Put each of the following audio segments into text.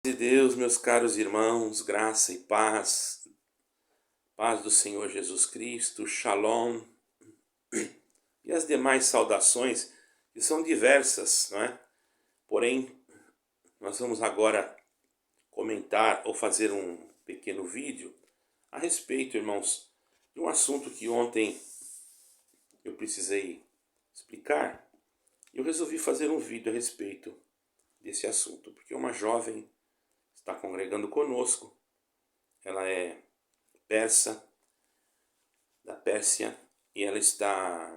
De Deus, meus caros irmãos, graça e paz, paz do Senhor Jesus Cristo, Shalom, e as demais saudações, que são diversas, não é? Porém, nós vamos agora comentar ou fazer um pequeno vídeo a respeito, irmãos, de um assunto que ontem eu precisei explicar. Eu resolvi fazer um vídeo a respeito desse assunto, porque uma jovem está congregando conosco, ela é persa, da Pérsia, e ela está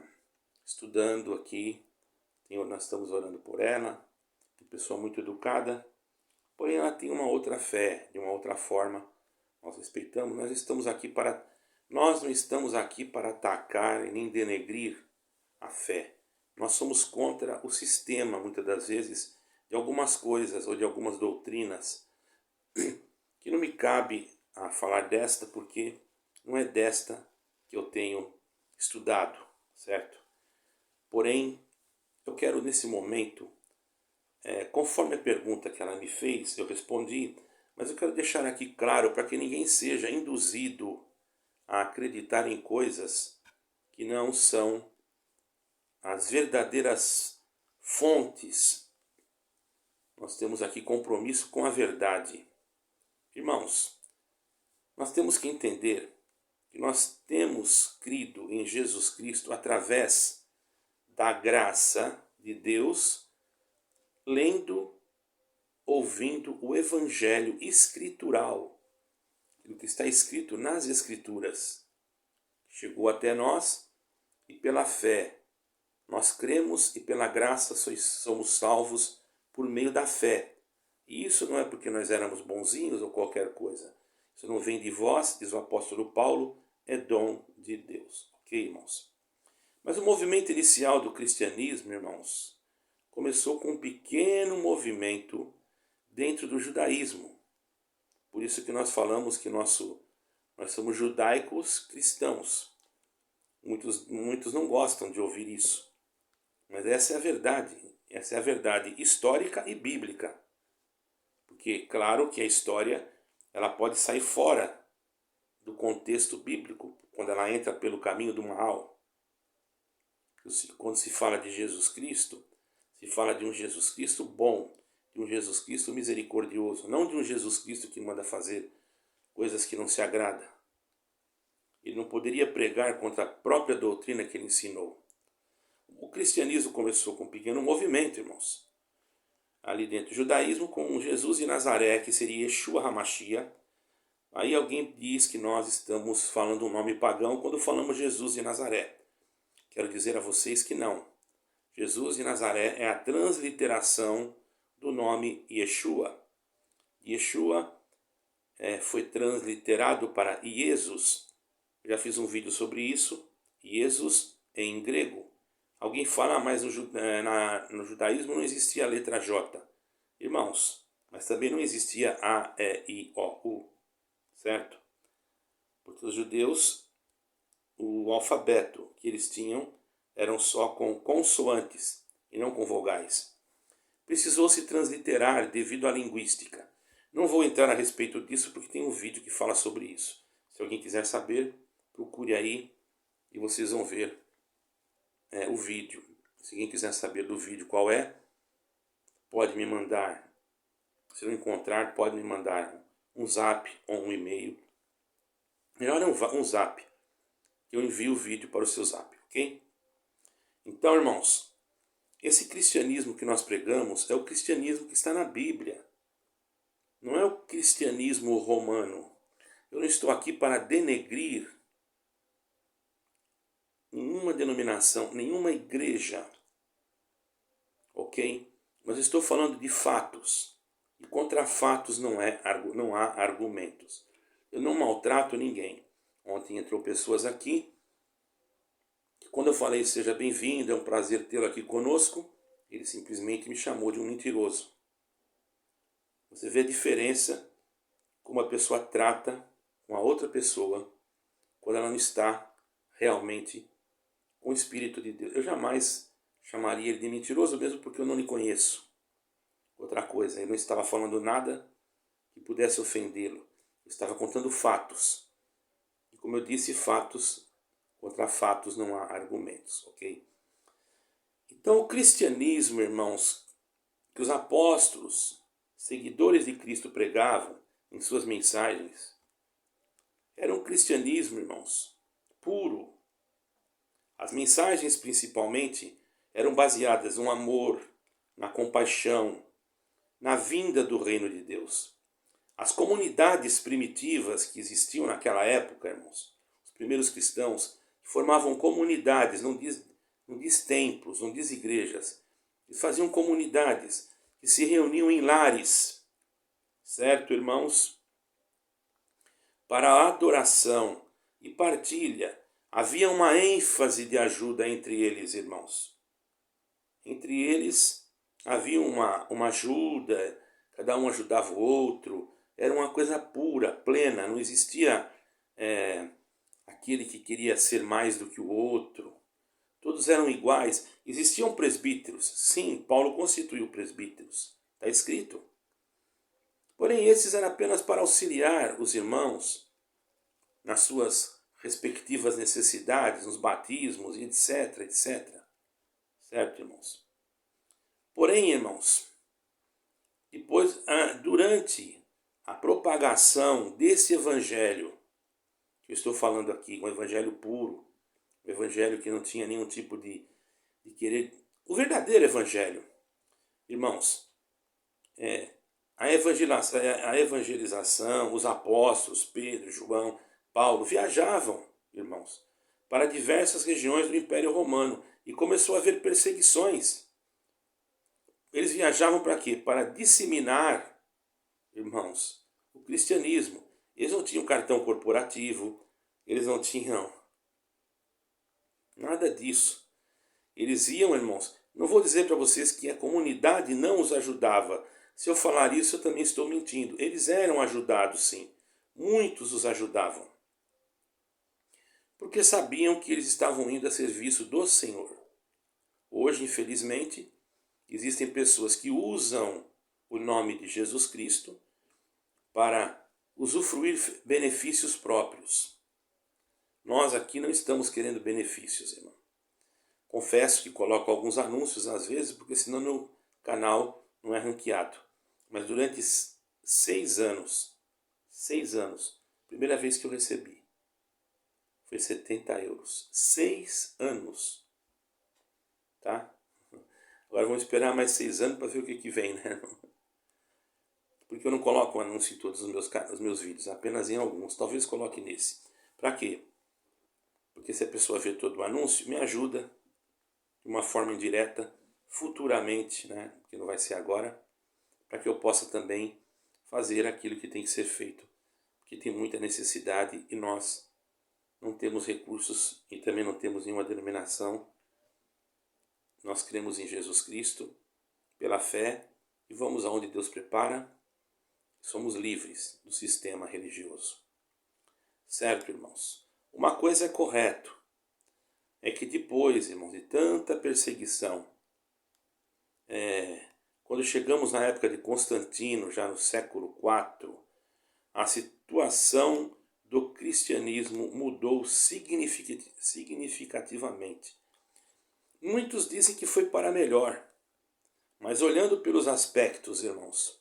estudando aqui. Nós estamos orando por ela, uma pessoa muito educada, porém ela tem uma outra fé, de uma outra forma. Nós respeitamos, nós não estamos aqui para atacar e nem denegrir a fé. Nós somos contra o sistema, muitas das vezes, de algumas coisas ou de algumas doutrinas, que não me cabe a falar desta, porque não é desta que eu tenho estudado, certo? Porém, eu quero nesse momento, conforme a pergunta que ela me fez, eu respondi, mas eu quero deixar aqui claro para que ninguém seja induzido a acreditar em coisas que não são as verdadeiras fontes. Nós temos aqui compromisso com a verdade. Irmãos, nós temos que entender que nós temos crido em Jesus Cristo através da graça de Deus, lendo, ouvindo o Evangelho escritural, o que está escrito nas Escrituras. Chegou até nós e pela fé nós cremos e pela graça somos salvos por meio da fé. E isso não é porque nós éramos bonzinhos ou qualquer coisa. Isso não vem de vós, diz o apóstolo Paulo, é dom de Deus. Ok, irmãos? Mas o movimento inicial do cristianismo, irmãos, começou com um pequeno movimento dentro do judaísmo. Por isso que nós falamos que nós somos judaicos cristãos. Muitos não gostam de ouvir isso. Mas essa é a verdade. Essa é a verdade histórica e bíblica. Porque, claro que a história ela pode sair fora do contexto bíblico quando ela entra pelo caminho do mal. Quando se fala de Jesus Cristo, se fala de um Jesus Cristo bom, de um Jesus Cristo misericordioso, não de um Jesus Cristo que manda fazer coisas que não se agrada. Ele não poderia pregar contra a própria doutrina que ele ensinou. O cristianismo começou com um pequeno movimento, irmãos. Ali dentro do judaísmo, com Jesus de Nazaré, que seria Yeshua HaMashiach. Aí alguém diz que nós estamos falando um nome pagão quando falamos Jesus de Nazaré. Quero dizer a vocês que não. Jesus de Nazaré é a transliteração do nome Yeshua. Yeshua foi transliterado para Jesus. Já fiz um vídeo sobre isso. Jesus em grego. Alguém fala, mas no judaísmo não existia a letra J. Irmãos, mas também não existia A, E, I, O, U. Certo? Porque os judeus, o alfabeto que eles tinham eram só com consoantes e não com vogais. Precisou se transliterar devido à linguística. Não vou entrar a respeito disso porque tem um vídeo que fala sobre isso. Se alguém quiser saber, procure aí e vocês vão ver o vídeo. Se alguém quiser saber do vídeo qual é, pode me mandar. Se não encontrar, pode me mandar um zap ou um e-mail. Melhor é um zap, que eu envio o vídeo para o seu zap, ok? Então, irmãos, esse cristianismo que nós pregamos é o cristianismo que está na Bíblia. Não é o cristianismo romano. Eu não estou aqui para denegrir nenhuma denominação, nenhuma igreja, ok? Mas estou falando de fatos. E contra fatos não há argumentos. Eu não maltrato ninguém. Ontem entrou pessoas aqui. Quando eu falei seja bem-vindo, é um prazer tê-lo aqui conosco, ele simplesmente me chamou de um mentiroso. Você vê a diferença como a pessoa trata uma outra pessoa quando ela não está realmente com o Espírito de Deus. Eu jamais chamaria ele de mentiroso, mesmo porque eu não lhe conheço. Outra coisa, ele não estava falando nada que pudesse ofendê-lo. Eu estava contando fatos. E como eu disse, fatos contra fatos não há argumentos, ok? Então o cristianismo, irmãos, que os apóstolos, seguidores de Cristo, pregavam em suas mensagens, era um cristianismo, irmãos, puro. As mensagens, principalmente, eram baseadas no amor, na compaixão, na vinda do reino de Deus. As comunidades primitivas que existiam naquela época, irmãos, os primeiros cristãos, formavam comunidades, não diz templos, não diz igrejas, eles faziam comunidades que se reuniam em lares, certo, irmãos? Para a adoração e partilha, havia uma ênfase de ajuda entre eles, irmãos. Entre eles havia uma ajuda, cada um ajudava o outro, era uma coisa pura, plena, não existia aquele que queria ser mais do que o outro. Todos eram iguais. Existiam presbíteros. Sim, Paulo constituiu presbíteros. Está escrito. Porém, esses eram apenas para auxiliar os irmãos nas suas respectivas necessidades, nos batismos, etc, etc. Certo, irmãos? Porém, irmãos, depois, durante a propagação desse evangelho, que eu estou falando aqui, um evangelho puro, um evangelho que não tinha nenhum tipo de querer... O verdadeiro evangelho, irmãos, a evangelização, os apóstolos, Pedro, João, Paulo, viajavam, irmãos, para diversas regiões do Império Romano e começou a haver perseguições. Eles viajavam para quê? Para disseminar, irmãos, o cristianismo. Eles não tinham cartão corporativo, eles não tinham nada disso. Eles iam, irmãos, não vou dizer para vocês que a comunidade não os ajudava. Se eu falar isso, eu também estou mentindo. Eles eram ajudados, sim. Muitos os ajudavam. Porque sabiam que eles estavam indo a serviço do Senhor. Hoje, infelizmente, existem pessoas que usam o nome de Jesus Cristo para usufruir benefícios próprios. Nós aqui não estamos querendo benefícios, irmão. Confesso que coloco alguns anúncios às vezes, porque senão meu canal não é ranqueado. Mas durante 6 anos, primeira vez que eu recebi, foi 70 euros. 6 anos. Tá? Agora vamos esperar mais 6 anos para ver o que vem, né? Porque eu não coloco um anúncio em todos os meus vídeos, apenas em alguns. Talvez coloque nesse. Para quê? Porque se a pessoa vê todo o anúncio, me ajuda de uma forma indireta, futuramente, né? Porque não vai ser agora, para que eu possa também fazer aquilo que tem que ser feito. Porque tem muita necessidade e nós não temos recursos e também não temos nenhuma denominação. Nós cremos em Jesus Cristo, pela fé, e vamos aonde Deus prepara. Somos livres do sistema religioso. Certo, irmãos? Uma coisa é correto, é que depois, irmãos, de tanta perseguição, quando chegamos na época de Constantino, já no século IV, a situação do cristianismo mudou significativamente. Muitos dizem que foi para melhor, mas olhando pelos aspectos, irmãos,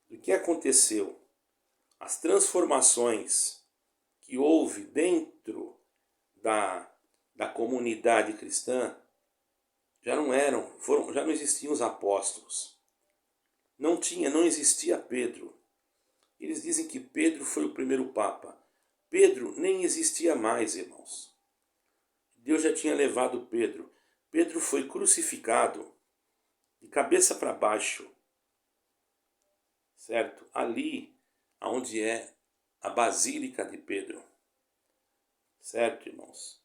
do que aconteceu, as transformações que houve dentro da comunidade cristã, já não existiam os apóstolos. Não existia Pedro. Eles dizem que Pedro foi o primeiro papa. Pedro nem existia mais, irmãos. Deus já tinha levado Pedro. Pedro foi crucificado de cabeça para baixo. Certo? Ali, onde é a Basílica de Pedro. Certo, irmãos?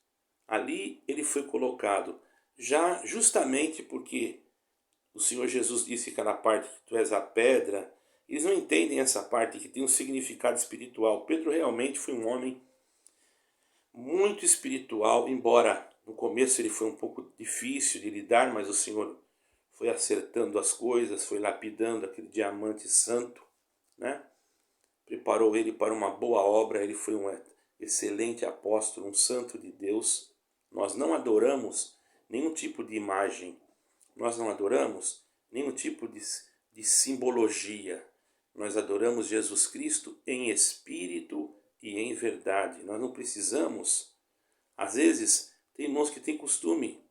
Ali ele foi colocado, já justamente porque o Senhor Jesus disse aquela parte que tu és a pedra. Eles não entendem essa parte que tem um significado espiritual. Pedro realmente foi um homem muito espiritual, embora no começo ele foi um pouco difícil de lidar, mas o Senhor foi acertando as coisas, foi lapidando aquele diamante santo né? Preparou ele para uma boa obra, ele foi um excelente apóstolo, um santo de Deus. Nós não adoramos nenhum tipo de imagem, nós não adoramos nenhum tipo de simbologia. Nós adoramos Jesus Cristo em espírito e em verdade. Nós não precisamos, às vezes, tem irmãos que têm costume,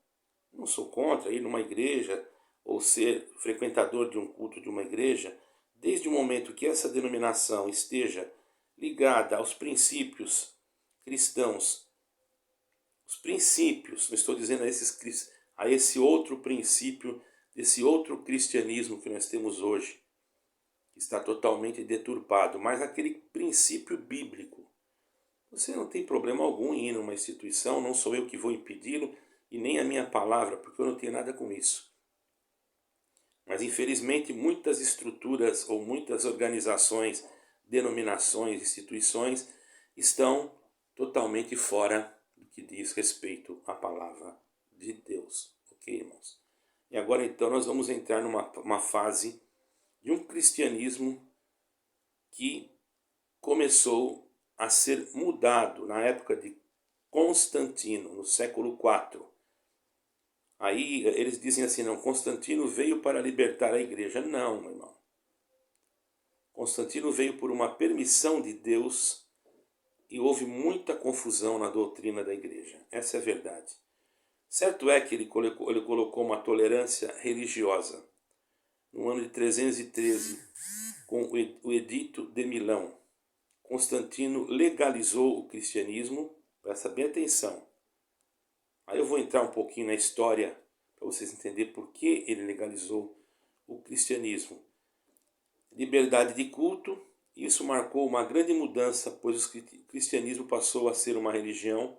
não sou contra ir numa igreja ou ser frequentador de um culto de uma igreja, desde o momento que essa denominação esteja ligada aos princípios cristãos, os princípios, não estou dizendo a esse outro princípio, desse outro cristianismo que nós temos hoje, que está totalmente deturpado, mas aquele princípio bíblico. Você não tem problema algum em ir numa instituição, não sou eu que vou impedi-lo, e nem a minha palavra, porque eu não tenho nada com isso. Mas infelizmente muitas estruturas ou muitas organizações, denominações, instituições estão totalmente fora do que diz respeito à palavra de Deus. Ok, irmãos? E agora então nós vamos entrar numa fase de um cristianismo que começou a ser mudado na época de Constantino, no século IV. Aí eles dizem assim, não, Constantino veio para libertar a igreja. Não, meu irmão. Constantino veio por uma permissão de Deus e houve muita confusão na doutrina da igreja. Essa é a verdade. Certo é que ele colocou uma tolerância religiosa no ano de 313, com o Edito de Milão. Constantino legalizou o cristianismo, presta bem atenção. Aí eu vou entrar um pouquinho na história para vocês entenderem por que ele legalizou o cristianismo. Liberdade de culto, isso marcou uma grande mudança, pois o cristianismo passou a ser uma religião,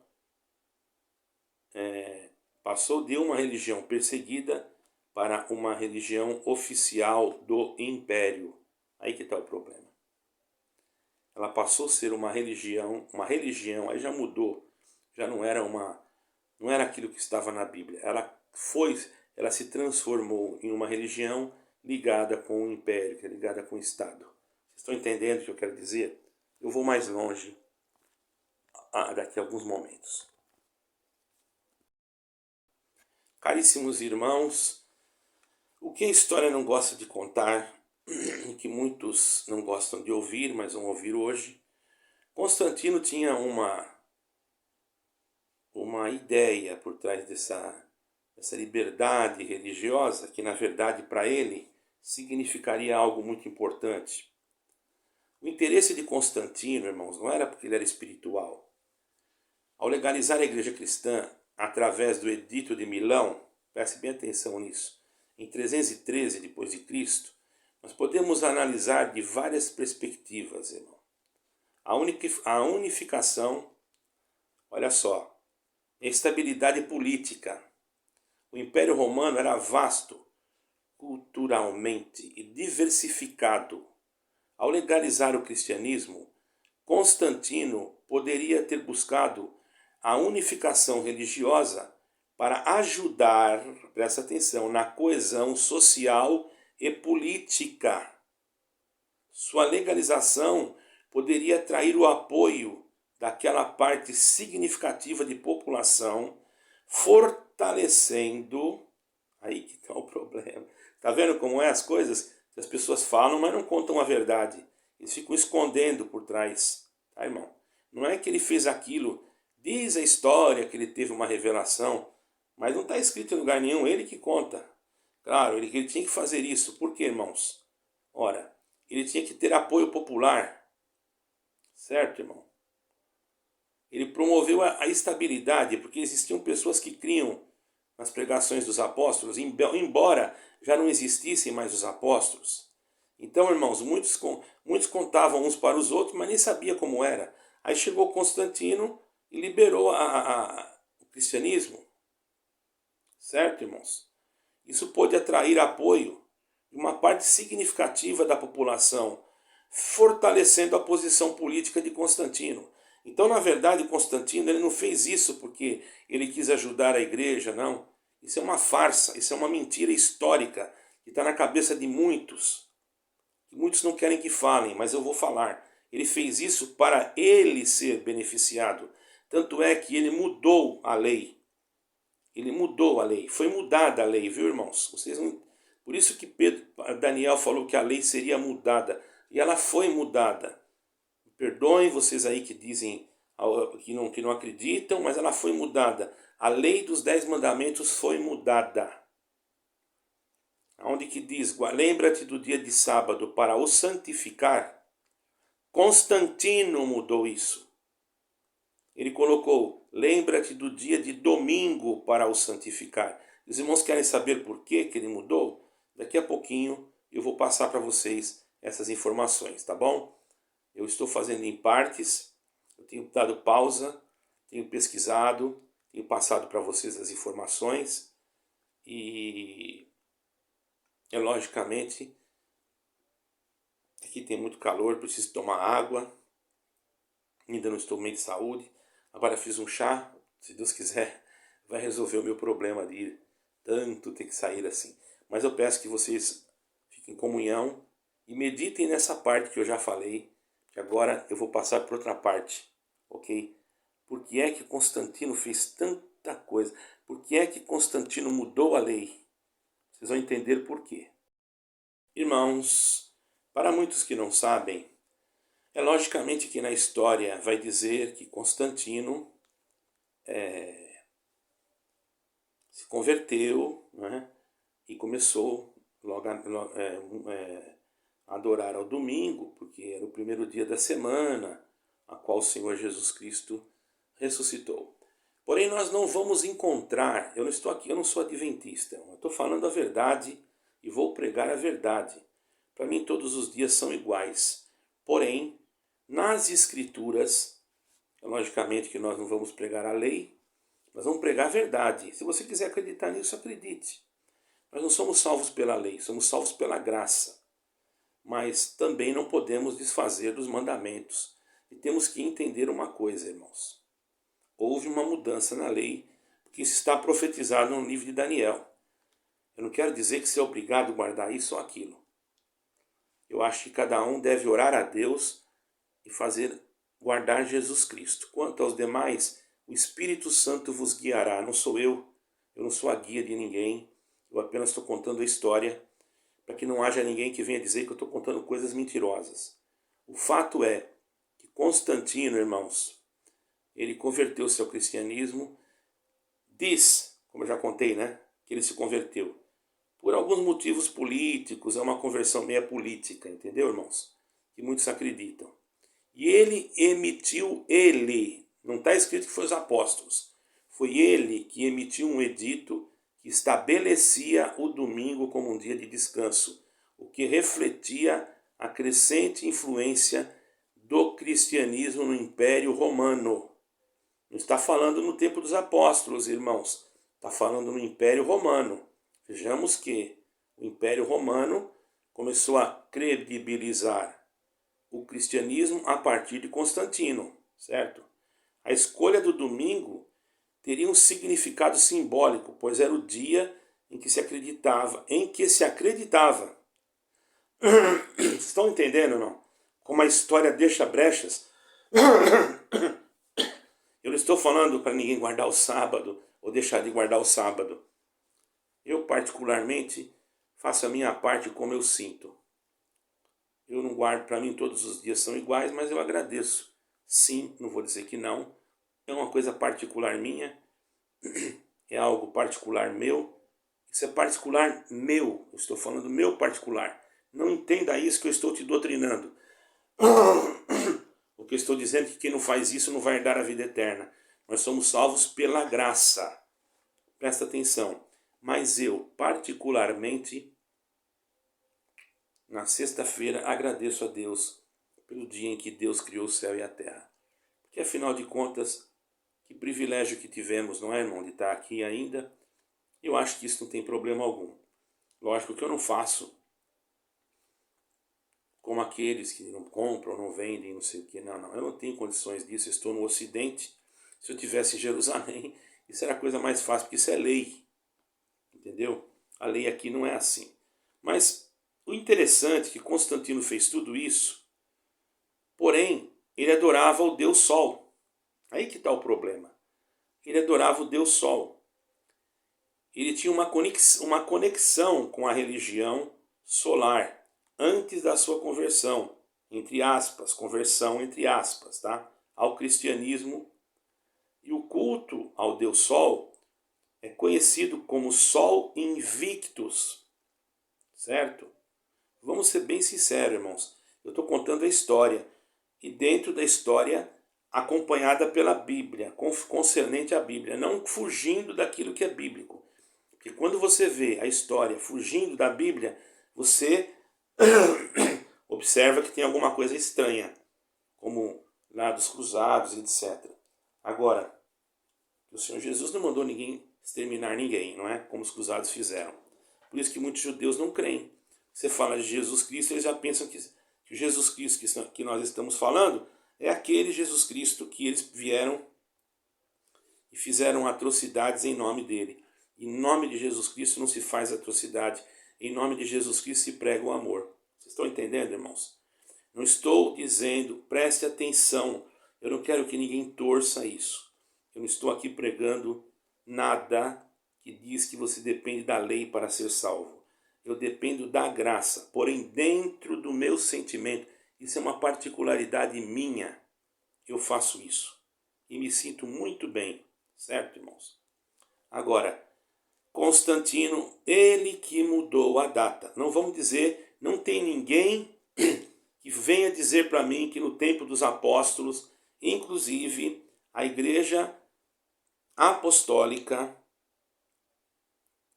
passou de uma religião perseguida para uma religião oficial do império. Aí que está o problema. Ela passou a ser uma religião, aí já mudou, já não era aquilo que estava na Bíblia. Ela se transformou em uma religião ligada com o império, ligada com o Estado. Vocês estão entendendo o que eu quero dizer? Eu vou mais longe daqui a alguns momentos. Caríssimos irmãos, o que a história não gosta de contar, que muitos não gostam de ouvir, mas vão ouvir hoje, Constantino tinha uma ideia por trás dessa liberdade religiosa, que na verdade para ele significaria algo muito importante. O interesse de Constantino, irmãos, não era porque ele era espiritual. Ao legalizar a igreja cristã através do Edito de Milão, preste bem atenção nisso, em 313 depois de Cristo, nós podemos analisar de várias perspectivas, irmão. A unificação, olha só, a estabilidade política. O Império Romano era vasto, culturalmente e diversificado. Ao legalizar o cristianismo, Constantino poderia ter buscado a unificação religiosa para ajudar, presta atenção, na coesão social e política. Sua legalização poderia atrair o apoio daquela parte significativa de população, fortalecendo, aí que está o problema. Está vendo como é as coisas? As pessoas falam, mas não contam a verdade. Eles ficam escondendo por trás. Tá, irmão? Não é que ele fez aquilo. Diz a história que ele teve uma revelação, mas não está escrito em lugar nenhum, ele que conta. Claro, ele tinha que fazer isso. Por quê, irmãos? Ora, ele tinha que ter apoio popular. Certo, irmão? Ele promoveu a estabilidade, porque existiam pessoas que criam nas pregações dos apóstolos, embora já não existissem mais os apóstolos. Então, irmãos, muitos contavam uns para os outros, mas nem sabia como era. Aí chegou Constantino e liberou o cristianismo. Certo, irmãos? Isso pôde atrair apoio de uma parte significativa da população, fortalecendo a posição política de Constantino. Então, na verdade, Constantino ele não fez isso porque ele quis ajudar a igreja, não. Isso é uma farsa, isso é uma mentira histórica que está na cabeça de muitos que muitos não querem que falem, mas eu vou falar. Ele fez isso para ele ser beneficiado. Tanto é que ele mudou a lei. Ele mudou a lei. Foi mudada a lei, viu, irmãos? Vocês não... Por isso que Daniel falou que a lei seria mudada. E ela foi mudada. Perdoem vocês aí que dizem que não acreditam, mas ela foi mudada. A lei dos 10 mandamentos foi mudada. Onde que diz, lembra-te do dia de sábado para o santificar. Constantino mudou isso. Ele colocou, lembra-te do dia de domingo para o santificar. Os irmãos querem saber por que ele mudou? Daqui a pouquinho eu vou passar para vocês essas informações, tá bom? Eu estou fazendo em partes, eu tenho dado pausa, tenho pesquisado, tenho passado para vocês as informações e logicamente aqui tem muito calor, preciso tomar água, ainda não estou bem de saúde, agora fiz um chá, se Deus quiser vai resolver o meu problema de tanto ter que sair assim. Mas eu peço que vocês fiquem em comunhão e meditem nessa parte que eu já falei, que agora eu vou passar por outra parte, ok? Por que é que Constantino fez tanta coisa? Por que é que Constantino mudou a lei? Vocês vão entender por quê. Irmãos, para muitos que não sabem, é logicamente que na história vai dizer que Constantino se converteu, né, e começou logo a adorar ao domingo, porque era o primeiro dia da semana, a qual o Senhor Jesus Cristo ressuscitou. Porém, nós não vamos encontrar, eu não estou aqui, eu não sou adventista, eu estou falando a verdade e vou pregar a verdade. Para mim todos os dias são iguais. Porém, nas Escrituras, logicamente que nós não vamos pregar a lei, nós vamos pregar a verdade. Se você quiser acreditar nisso, acredite. Nós não somos salvos pela lei, somos salvos pela graça. Mas também não podemos desfazer dos mandamentos. E temos que entender uma coisa, irmãos. Houve uma mudança na lei, porque isso está profetizado no livro de Daniel. Eu não quero dizer que você é obrigado a guardar isso ou aquilo. Eu acho que cada um deve orar a Deus e guardar Jesus Cristo. Quanto aos demais, o Espírito Santo vos guiará. Não sou eu não sou a guia de ninguém. Eu apenas estou contando a história para que não haja ninguém que venha dizer que eu estou contando coisas mentirosas. O fato é que Constantino, irmãos, ele converteu-se ao cristianismo. Diz, como eu já contei, né, que ele se converteu por alguns motivos políticos, é uma conversão meia política, entendeu, irmãos? Que muitos acreditam. E ele, não está escrito que foi os apóstolos, foi ele que emitiu um edito que estabelecia o domingo como um dia de descanso, o que refletia a crescente influência do cristianismo no Império Romano. Não está falando no tempo dos apóstolos, irmãos, está falando no Império Romano. Vejamos que o Império Romano começou a credibilizar o cristianismo a partir de Constantino, certo? A escolha do domingo teria um significado simbólico, pois era o dia em que se acreditava, Estão entendendo, não? Como a história deixa brechas. Eu não estou falando para ninguém guardar o sábado ou deixar de guardar o sábado. Eu, particularmente, faço a minha parte como eu sinto. Eu não guardo, para mim todos os dias são iguais, mas eu agradeço. Sim, não vou dizer que não. É uma coisa particular minha, é algo particular meu. Isso é particular meu, eu estou falando meu particular. Não entenda isso que eu estou te doutrinando. O que eu estou dizendo é que quem não faz isso não vai herdar a vida eterna. Nós somos salvos pela graça. Presta atenção. Mas eu, particularmente, na sexta-feira, agradeço a Deus pelo dia em que Deus criou o céu e a terra. Porque, afinal de contas, que privilégio que tivemos, não é, irmão, de estar aqui ainda. Eu acho que isso não tem problema algum. Lógico que eu não faço como aqueles que não compram, não vendem, não sei o que. Não, eu não tenho condições disso, eu estou no Ocidente. Se eu estivesse em Jerusalém, isso era a coisa mais fácil, porque isso é lei. Entendeu? A lei aqui não é assim. Mas O interessante é que Constantino fez tudo isso, porém, ele adorava o Deus Sol. Aí que está o problema. Ele adorava o Deus Sol. Ele tinha uma conexão com a religião solar antes da sua conversão, entre aspas, conversão entre aspas, tá? Ao cristianismo. E o culto ao Deus Sol é conhecido como Sol Invictus, certo? Vamos ser bem sinceros, irmãos. Eu estou contando a história, e dentro da história acompanhada pela Bíblia, concernente à Bíblia, não fugindo daquilo que é bíblico. Porque quando você vê a história fugindo da Bíblia, você observa que tem alguma coisa estranha, como lá dos cruzados, etc. Agora, o Senhor Jesus não mandou ninguém exterminar ninguém, não é? Como os cruzados fizeram. Por isso que muitos judeus não creem. Você fala de Jesus Cristo, eles já pensam que o Jesus Cristo que nós estamos falando é aquele Jesus Cristo que eles vieram e fizeram atrocidades em nome dele. Em nome de Jesus Cristo não se faz atrocidade. Em nome de Jesus Cristo se prega o amor. Vocês estão entendendo, irmãos? Não estou dizendo, preste atenção. Eu não quero que ninguém torça isso. Eu não estou aqui pregando nada que diz que você depende da lei para ser salvo. Eu dependo da graça. Porém, dentro do meu sentimento, isso é uma particularidade minha. Eu faço isso. E me sinto muito bem. Certo, irmãos? Agora, Constantino, ele que mudou a data. Não vamos dizer, não tem ninguém que venha dizer para mim que no tempo dos apóstolos, inclusive a igreja apostólica,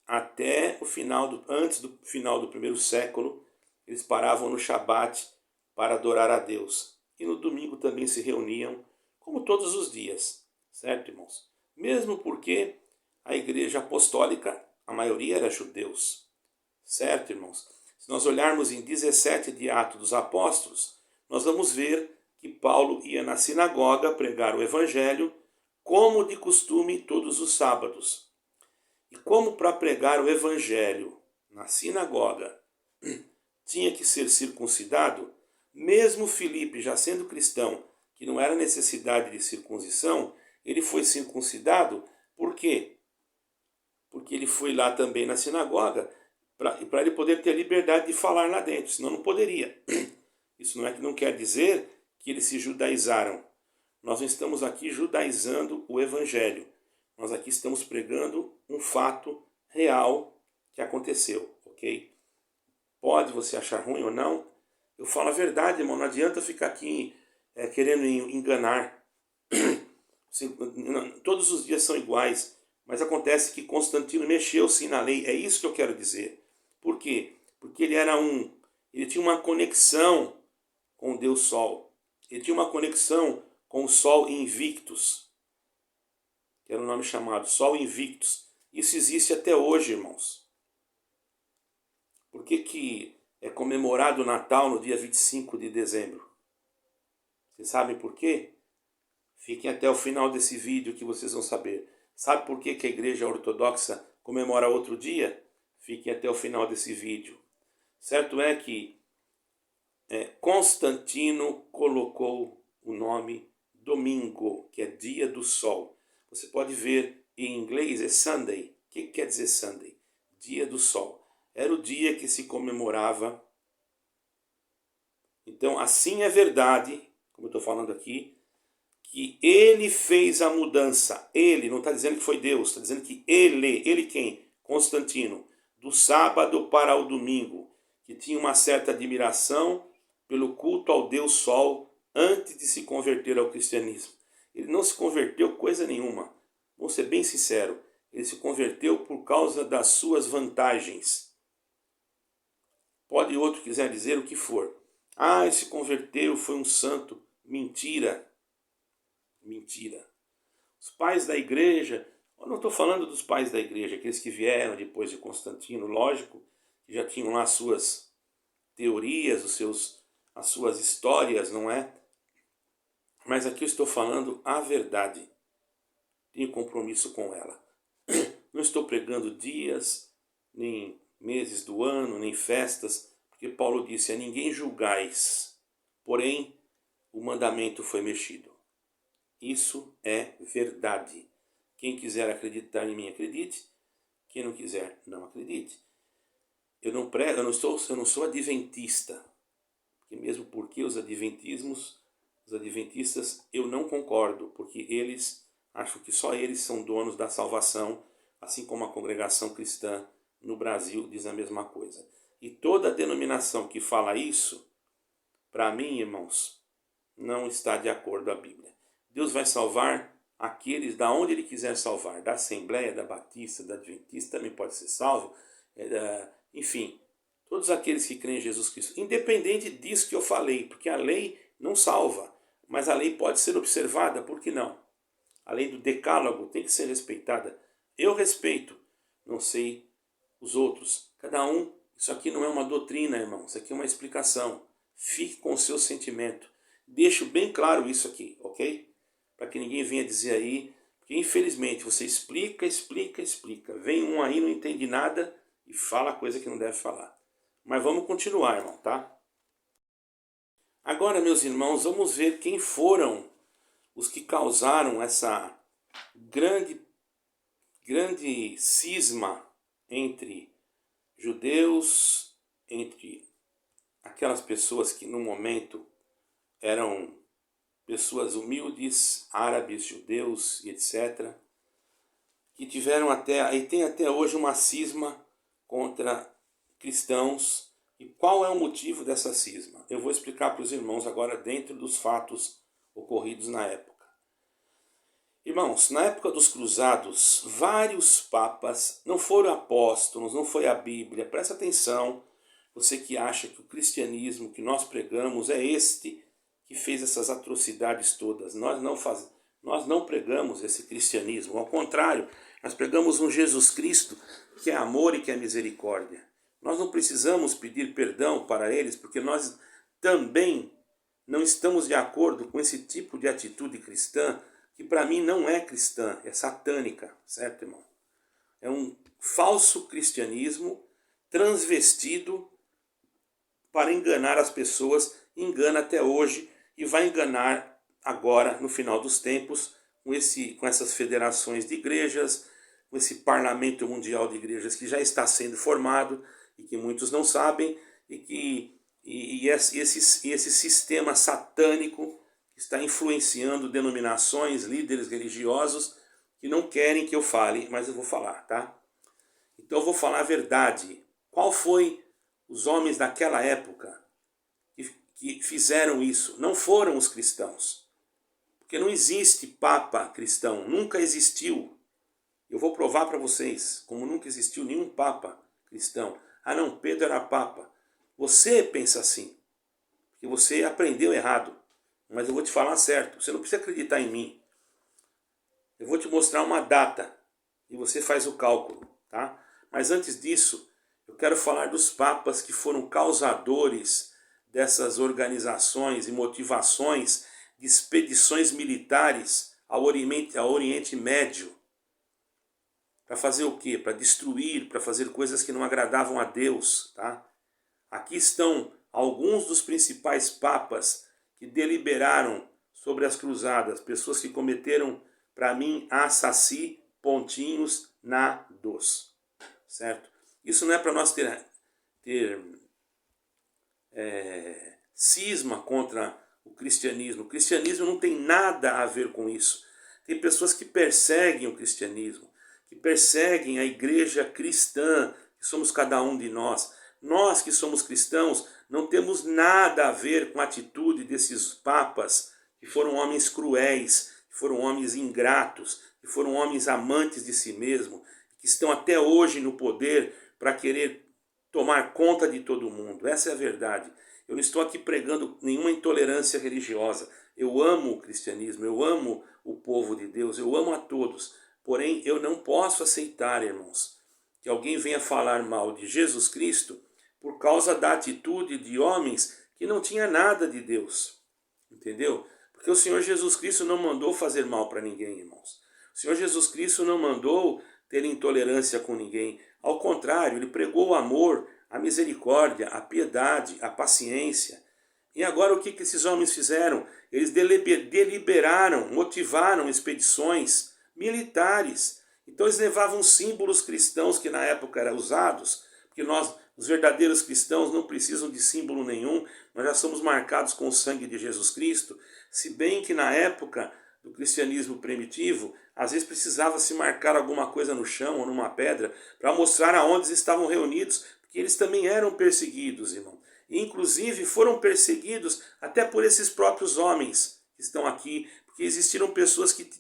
até o final antes do final do primeiro século, eles paravam no Shabat para adorar a Deus. E no domingo também se reuniam, como todos os dias. Certo, irmãos? Mesmo porque a igreja apostólica, a maioria era judeus. Certo, irmãos? Se nós olharmos em 17 de Atos dos Apóstolos, nós vamos ver que Paulo ia na sinagoga pregar o evangelho, como de costume todos os sábados. E como para pregar o evangelho na sinagoga tinha que ser circuncidado, mesmo Filipe, já sendo cristão, que não era necessidade de circuncisão, ele foi circuncidado. Por quê? Porque ele foi lá também na sinagoga para ele poder ter liberdade de falar lá dentro, senão não poderia. Isso não quer dizer que eles se judaizaram. Nós não estamos aqui judaizando o evangelho. Nós aqui estamos pregando um fato real que aconteceu, ok? Pode você achar ruim ou não. Eu falo a verdade, irmão. Não adianta ficar aqui querendo enganar. Todos os dias são iguais. Mas acontece que Constantino mexeu sim na lei. É isso que eu quero dizer. Por quê? Porque ele tinha uma conexão com o Deus Sol. Ele tinha uma conexão com o Sol Invictus, que era um nome chamado Sol Invictus. Isso existe até hoje, irmãos. Por que é comemorado o Natal no dia 25 de dezembro? Vocês sabem por quê? Fiquem até o final desse vídeo que vocês vão saber. Sabe por que a Igreja Ortodoxa comemora outro dia? Fiquem até o final desse vídeo. Certo é que Constantino colocou o nome domingo, que é dia do sol. Você pode ver em inglês é Sunday. O que quer dizer Sunday? Dia do sol. Era o dia que se comemorava. Então, assim é verdade, como eu estou falando aqui, que ele fez a mudança. Ele, não está dizendo que foi Deus, está dizendo que ele quem? Constantino, do sábado para o domingo, que tinha uma certa admiração pelo culto ao Deus Sol antes de se converter ao cristianismo. Ele não se converteu coisa nenhuma. Vou ser bem sincero, ele se converteu por causa das suas vantagens. Pode outro quiser dizer o que for. Ele se converteu, foi um santo. Mentira. Mentira. Os pais da igreja, eu não estou falando dos pais da igreja, aqueles que vieram depois de Constantino, lógico, que já tinham lá as suas teorias, as suas histórias, não é? Mas aqui eu estou falando a verdade. Tenho compromisso com ela. Não estou pregando dias, nem meses do ano, nem festas, Porque Paulo disse: a ninguém julgais, porém o mandamento foi mexido. Isso é verdade. Quem quiser acreditar em mim, acredite. Quem não quiser, não acredite. Eu não sou adventista. Mesmo porque os adventistas, eu não concordo, porque eles acham que só eles são donos da salvação, assim como a congregação cristã no Brasil diz a mesma coisa. E toda denominação que fala isso, para mim, irmãos, não está de acordo com a Bíblia. Deus vai salvar aqueles da onde Ele quiser salvar, da Assembleia, da Batista, da Adventista, também pode ser salvo, enfim, todos aqueles que creem em Jesus Cristo, independente disso que eu falei, porque a lei não salva, mas a lei pode ser observada, por que não? A lei do decálogo tem que ser respeitada. Eu respeito, não sei os outros. Cada um, isso aqui não é uma doutrina, irmão, isso aqui é uma explicação. Fique com o seu sentimento. Deixo bem claro isso aqui, ok? Para que ninguém venha dizer aí, porque infelizmente você explica. Vem um aí, não entende nada e fala coisa que não deve falar. Mas vamos continuar, irmão, tá? Agora, meus irmãos, vamos ver quem foram os que causaram essa grande cisma entre judeus, entre aquelas pessoas que no momento eram pessoas humildes, árabes, judeus e etc., que tiveram e tem até hoje uma cisma contra cristãos. E qual é o motivo dessa cisma? Eu vou explicar para os irmãos agora dentro dos fatos ocorridos na época. Irmãos, na época dos cruzados, vários papas, não foram apóstolos, não foi a Bíblia, presta atenção, você que acha que o cristianismo que nós pregamos é este que fez essas atrocidades todas. Nós não pregamos esse cristianismo, ao contrário, nós pregamos um Jesus Cristo que é amor e que é misericórdia. Nós não precisamos pedir perdão para eles, porque nós também não estamos de acordo com esse tipo de atitude cristã, que para mim não é cristã, é satânica, certo, irmão? É um falso cristianismo transvestido para enganar as pessoas, engana até hoje e vai enganar agora, no final dos tempos, com essas federações de igrejas, com esse parlamento mundial de igrejas que já está sendo formado e que muitos não sabem, e esse sistema satânico está influenciando denominações, líderes religiosos que não querem que eu fale, mas eu vou falar, tá? Então eu vou falar a verdade. Qual foi os homens daquela época que fizeram isso? Não foram os cristãos. Porque não existe papa cristão, nunca existiu. Eu vou provar para vocês, como nunca existiu nenhum papa cristão. Ah não, Pedro era papa. Você pensa assim, porque você aprendeu errado. Mas eu vou te falar certo, você não precisa acreditar em mim. Eu vou te mostrar uma data e você faz o cálculo, tá? Mas antes disso, eu quero falar dos papas que foram causadores dessas organizações e motivações de expedições militares ao Oriente Médio. Para fazer o quê? Para destruir, para fazer coisas que não agradavam a Deus, tá? Aqui estão alguns dos principais papas que deliberaram sobre as cruzadas, pessoas que cometeram, para mim, assassí pontinhos na dos, certo? Isso não é para nós ter cisma contra o cristianismo. O cristianismo não tem nada a ver com isso. Tem pessoas que perseguem o cristianismo, que perseguem a igreja cristã, que somos cada um de nós. Nós que somos cristãos não temos nada a ver com a atitude desses papas, que foram homens cruéis, que foram homens ingratos, que foram homens amantes de si mesmo, que estão até hoje no poder para querer tomar conta de todo mundo. Essa é a verdade. Eu não estou aqui pregando nenhuma intolerância religiosa. Eu amo o cristianismo, eu amo o povo de Deus, eu amo a todos. Porém, eu não posso aceitar, irmãos, que alguém venha falar mal de Jesus Cristo por causa da atitude de homens que não tinha nada de Deus. Entendeu? Porque o Senhor Jesus Cristo não mandou fazer mal para ninguém, irmãos. O Senhor Jesus Cristo não mandou ter intolerância com ninguém. Ao contrário, Ele pregou o amor a misericórdia, a piedade, a paciência. E agora o que esses homens fizeram? Eles deliberaram, motivaram expedições militares. Então eles levavam símbolos cristãos que na época eram usados, porque nós, os verdadeiros cristãos, não precisam de símbolo nenhum, nós já somos marcados com o sangue de Jesus Cristo, se bem que na época do cristianismo primitivo, às vezes precisava se marcar alguma coisa no chão ou numa pedra para mostrar aonde eles estavam reunidos, porque eles também eram perseguidos, irmão. E, inclusive foram perseguidos até por esses próprios homens que estão aqui, porque existiram pessoas que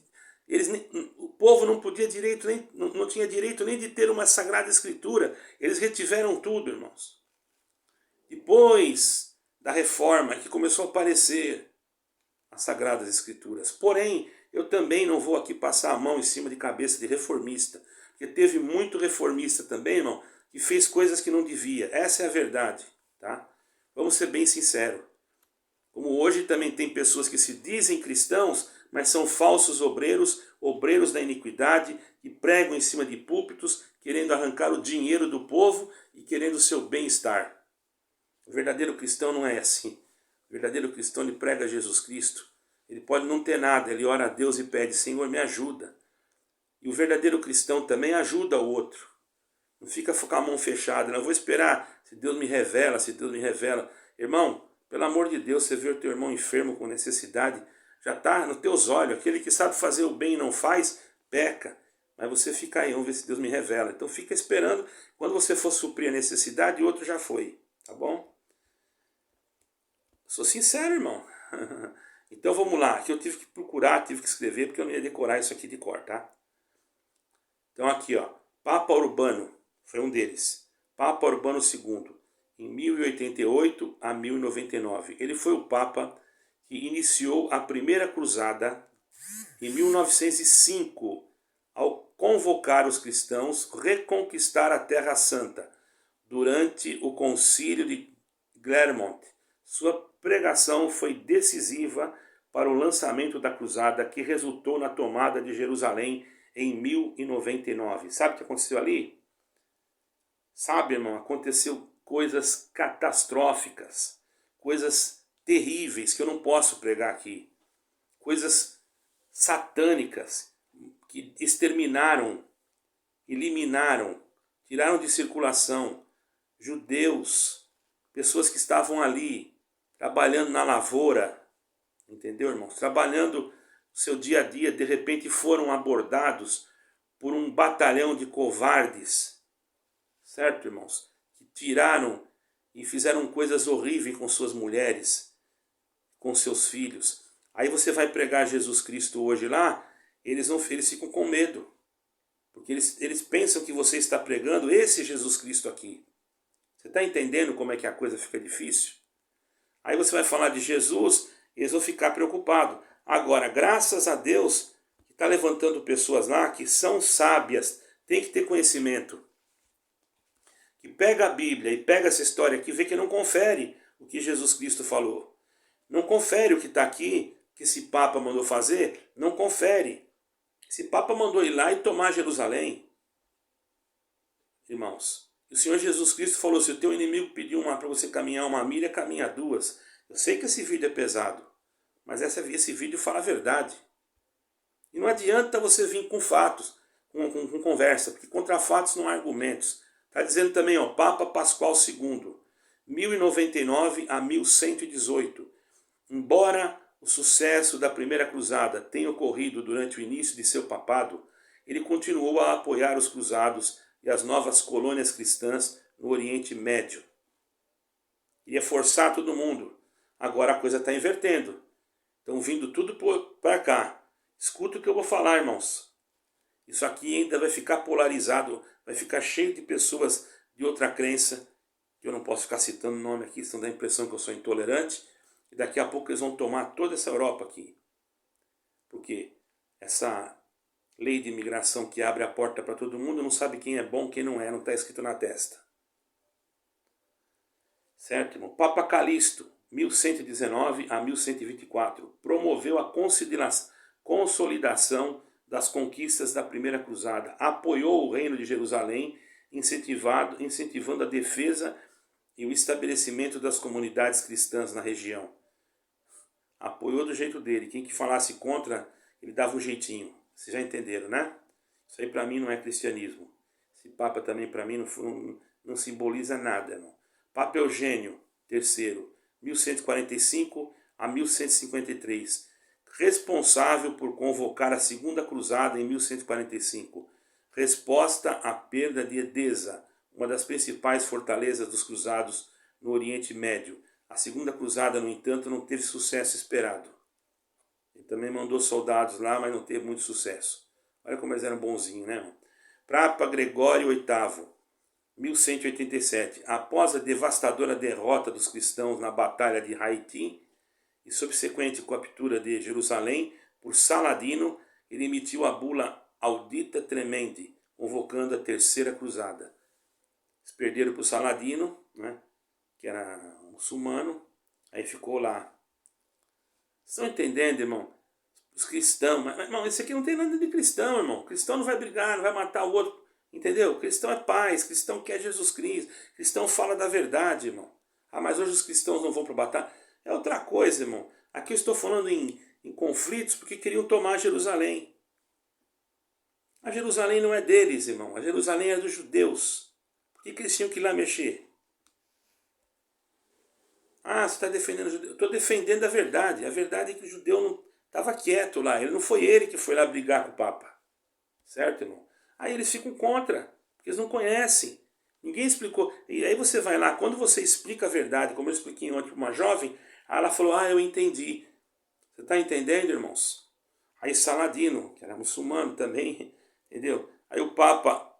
o povo não podia direito nem não tinha direito nem de ter uma sagrada escritura. Eles retiveram tudo, irmãos. Depois da reforma que começou a aparecer as sagradas escrituras. Porém, eu também não vou aqui passar a mão em cima de cabeça de reformista, porque teve muito reformista também, irmão, que fez coisas que não devia. Essa é a verdade, tá? Vamos ser bem sinceros. Como hoje também tem pessoas que se dizem cristãos, mas são falsos obreiros, obreiros da iniquidade, que pregam em cima de púlpitos, querendo arrancar o dinheiro do povo e querendo o seu bem-estar. O verdadeiro cristão não é assim. O verdadeiro cristão, ele prega Jesus Cristo. Ele pode não ter nada, ele ora a Deus e pede, Senhor, me ajuda. E o verdadeiro cristão também ajuda o outro. Não fica com a mão fechada, não vou esperar, se Deus me revela, se Deus me revela. Irmão, pelo amor de Deus, você vê o teu irmão enfermo com necessidade, já está nos teus olhos. Aquele que sabe fazer o bem e não faz, peca. Mas você fica aí, vamos ver se Deus me revela. Então fica esperando, quando você for suprir a necessidade, o outro já foi, tá bom? Sou sincero, irmão. Então vamos lá, aqui eu tive que procurar, tive que escrever, porque eu não ia decorar isso aqui de cor, tá? Então aqui, ó, Papa Urbano, foi um deles. Papa Urbano II, em 1088 a 1099. Ele foi o Papa que iniciou a primeira cruzada em 1905, ao convocar os cristãos a reconquistar a Terra Santa, durante o concílio de Clermont. Sua pregação foi decisiva para o lançamento da cruzada, que resultou na tomada de Jerusalém em 1099. Sabe o que aconteceu ali? Sabe, irmão, aconteceu coisas catastróficas, coisas terríveis que eu não posso pregar aqui, coisas satânicas que exterminaram, eliminaram, tiraram de circulação judeus, pessoas que estavam ali trabalhando na lavoura, entendeu, irmãos? Trabalhando o seu dia a dia, de repente foram abordados por um batalhão de covardes, certo, irmãos? Que tiraram e fizeram coisas horríveis com suas mulheres, com seus filhos. Aí você vai pregar Jesus Cristo hoje lá, eles ficam com medo, porque eles pensam que você está pregando esse Jesus Cristo aqui. Você está entendendo como é que a coisa fica difícil? Aí você vai falar de Jesus, eles vão ficar preocupados. Agora, graças a Deus, que está levantando pessoas lá que são sábias, tem que ter conhecimento. Que pega a Bíblia e pega essa história aqui e vê que não confere o que Jesus Cristo falou. Não confere o que está aqui, que esse Papa mandou fazer, não confere. Esse Papa mandou ir lá e tomar Jerusalém. Irmãos, o Senhor Jesus Cristo falou, se o teu inimigo pedir para você caminhar 1 milha, caminha 2. Eu sei que esse vídeo é pesado, mas esse vídeo fala a verdade. E não adianta você vir com fatos, com conversa, porque contra fatos não há argumentos. Está dizendo também, ó, Papa Pascoal II, 1099 a 1118. Embora o sucesso da primeira cruzada tenha ocorrido durante o início de seu papado, ele continuou a apoiar os cruzados e as novas colônias cristãs no Oriente Médio. Ia forçar todo mundo. Agora a coisa está invertendo. Estão vindo tudo para cá. Escuta o que eu vou falar, irmãos. Isso aqui ainda vai ficar polarizado, vai ficar cheio de pessoas de outra crença, que eu não posso ficar citando o nome aqui, senão dá a impressão que eu sou intolerante, e daqui a pouco eles vão tomar toda essa Europa aqui. Porque essa lei de imigração que abre a porta para todo mundo não sabe quem é bom, quem não é, não está escrito na testa. Certo, irmão? Papa Calixto, 1119 a 1124, promoveu a consolidação das conquistas da primeira cruzada, apoiou o reino de Jerusalém incentivando a defesa e o estabelecimento das comunidades cristãs na região. Apoiou do jeito dele. Quem que falasse contra, ele dava um jeitinho. Vocês já entenderam, né? Isso aí para mim não é cristianismo. Esse Papa também para mim não simboliza nada. Não. Papa Eugênio III, 1145 a 1153. Responsável por convocar a Segunda Cruzada em 1145. Resposta à perda de Edesa, uma das principais fortalezas dos cruzados no Oriente Médio. A Segunda Cruzada, no entanto, não teve sucesso esperado. Ele também mandou soldados lá, mas não teve muito sucesso. Olha como eles eram bonzinhos, né? Papa Gregório VIII, 1187. Após a devastadora derrota dos cristãos na Batalha de Haiti e subsequente captura de Jerusalém por Saladino, ele emitiu a bula Audita Tremendi, convocando a Terceira Cruzada. Eles perderam para o Saladino, né, que era muçulmano, aí ficou lá. Estão entendendo, irmão? Os cristãos, mas, irmão, isso aqui não tem nada de cristão, irmão. Cristão não vai brigar, não vai matar o outro, entendeu? Cristão é paz, cristão quer Jesus Cristo, cristão fala da verdade, irmão. Ah, mas hoje os cristãos não vão para batalha. É outra coisa, irmão. Aqui eu estou falando em conflitos porque queriam tomar Jerusalém. A Jerusalém não é deles, irmão. A Jerusalém é dos judeus. Por que eles tinham que ir lá mexer? Ah, você está defendendo o judeu. Eu estou defendendo a verdade. A verdade é que o judeu não estava quieto lá. Ele não foi ele que foi lá brigar com o Papa. Certo, irmão? Aí eles ficam contra, porque eles não conhecem. Ninguém explicou. E aí você vai lá, quando você explica a verdade, como eu expliquei ontem para uma jovem, aí ela falou, eu entendi. Você está entendendo, irmãos? Aí Saladino, que era muçulmano também, entendeu? Aí o Papa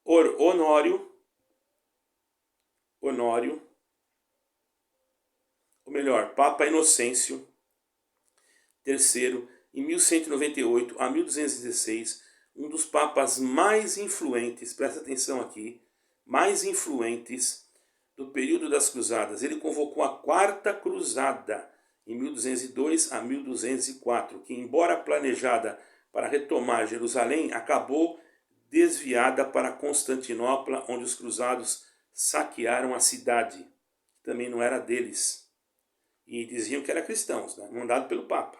Honório, ou melhor, Papa Inocêncio III, em 1198 a 1216, um dos papas mais influentes, presta atenção aqui, mais influentes do período das cruzadas. Ele convocou a Quarta Cruzada, em 1202 a 1204, que, embora planejada para retomar Jerusalém, acabou desviada para Constantinopla, onde os cruzados saquearam a cidade, que também não era deles. E diziam que eram cristãos, né? Mandado pelo Papa.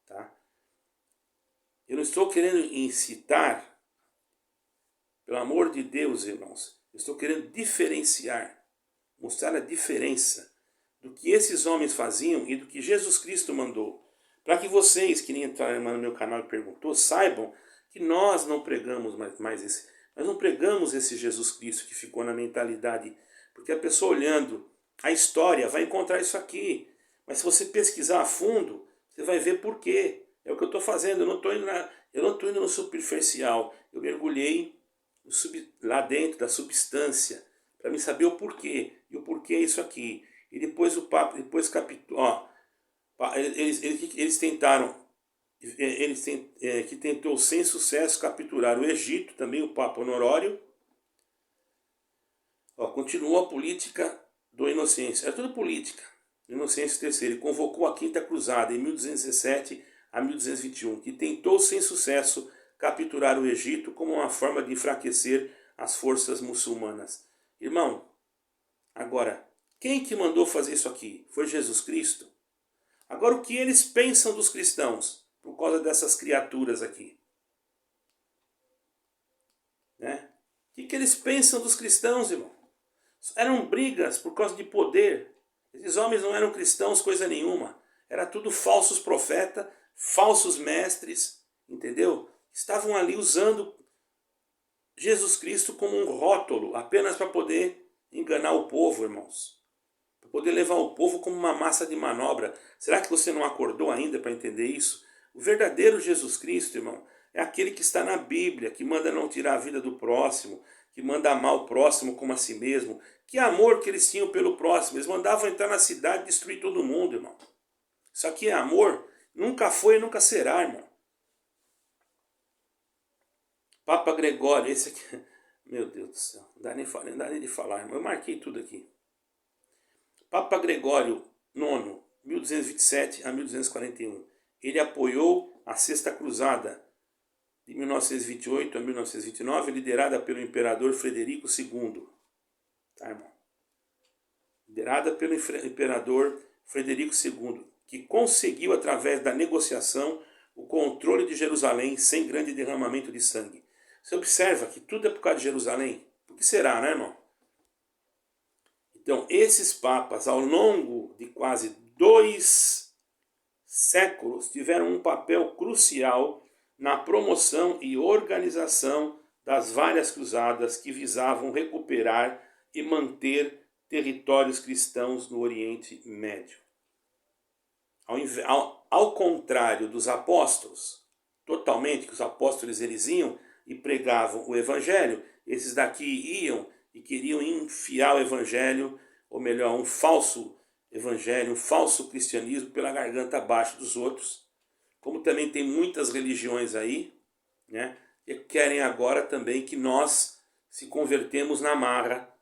Tá? Eu não estou querendo incitar, pelo amor de Deus, irmãos, eu estou querendo diferenciar, mostrar a diferença do que esses homens faziam e do que Jesus Cristo mandou. Para que vocês, que nem entraram no meu canal e perguntou, saibam que nós não pregamos mais esse, nós não pregamos esse Jesus Cristo que ficou na mentalidade, porque a pessoa olhando a história vai encontrar isso aqui. Mas se você pesquisar a fundo, você vai ver por quê. É o que eu estou fazendo, eu não estou indo no superficial, eu mergulhei lá dentro da substância, para me saber o porquê, e o porquê é isso aqui. E depois o Papa, depois capítulo, eles tentaram, que tentou sem sucesso capturar o Egito, também o Papa Honório. Continuou a política do Inocêncio, era tudo política. Inocêncio III, ele convocou a Quinta Cruzada em 1217 a 1221, que tentou sem sucesso capturar o Egito como uma forma de enfraquecer as forças muçulmanas. Irmão, agora, quem que mandou fazer isso aqui? Foi Jesus Cristo? Agora, o que eles pensam dos cristãos por causa dessas criaturas aqui? Né? O que eles pensam dos cristãos, irmão? Eram brigas por causa de poder. Esses homens não eram cristãos coisa nenhuma. Era tudo falsos profetas, falsos mestres, entendeu? Estavam ali usando Jesus Cristo como um rótulo, apenas para poder enganar o povo, irmãos. Para poder levar o povo como uma massa de manobra. Será que você não acordou ainda para entender isso? O verdadeiro Jesus Cristo, irmão, é aquele que está na Bíblia, que manda não tirar a vida do próximo, que manda amar o próximo como a si mesmo. Que amor que eles tinham pelo próximo. Eles mandavam entrar na cidade e destruir todo mundo, irmão. Isso aqui é amor. Nunca foi e nunca será, irmão. Papa Gregório, esse aqui... Meu Deus do céu, não dá nem de falar, irmão. Eu marquei tudo aqui. Papa Gregório IX, 1227 a 1241. Ele apoiou a Sexta Cruzada, de 1928 a 1929, liderada pelo imperador Frederico II. Tá, irmão? Liderada pelo imperador Frederico II, que conseguiu, através da negociação, o controle de Jerusalém sem grande derramamento de sangue. Você observa que tudo é por causa de Jerusalém? Por que será, né, irmão? Então, esses papas, ao longo de quase 2 séculos, tiveram um papel crucial na promoção e organização das várias cruzadas que visavam recuperar e manter territórios cristãos no Oriente Médio. Ao contrário dos apóstolos, totalmente, que os apóstolos eles iam e pregavam o evangelho, esses daqui iam e queriam enfiar o evangelho, ou melhor, um falso evangelho, um falso cristianismo pela garganta abaixo dos outros. Como também tem muitas religiões aí, né, que querem agora também que nós se convertemos na marra.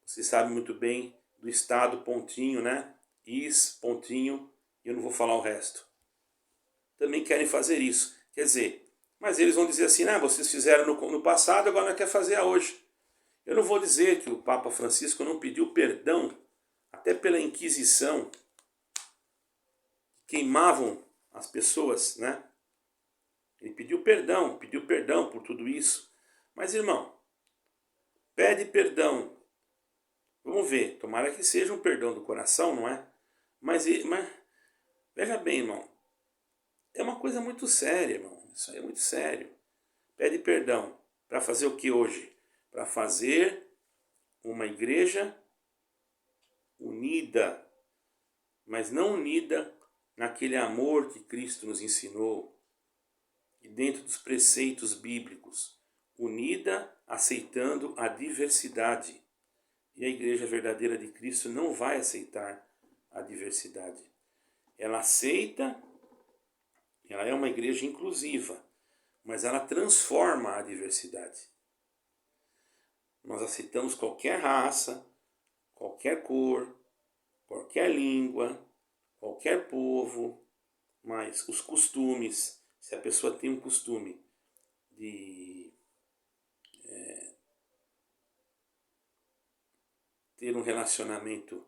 Você sabe muito bem do estado pontinho, né? Pontinho, e eu não vou falar o resto. Também querem fazer isso. Quer dizer, mas eles vão dizer assim, vocês fizeram no passado, agora não quer fazer hoje. Eu não vou dizer que o Papa Francisco não pediu perdão, até pela Inquisição, queimavam as pessoas, né? Ele pediu perdão por tudo isso. Mas, irmão, pede perdão. Vamos ver, tomara que seja um perdão do coração, não é? Mas veja bem, irmão, é uma coisa muito séria, irmão. Isso aí é muito sério. Pede perdão. Para fazer o que hoje? Para fazer uma igreja unida, mas não unida naquele amor que Cristo nos ensinou, e dentro dos preceitos bíblicos, unida aceitando a diversidade. E a igreja verdadeira de Cristo não vai aceitar a diversidade. Ela aceita, ela é uma igreja inclusiva, mas ela transforma a diversidade. Nós aceitamos qualquer raça, qualquer cor, qualquer língua, qualquer povo, mas os costumes, se a pessoa tem um costume de ter um relacionamento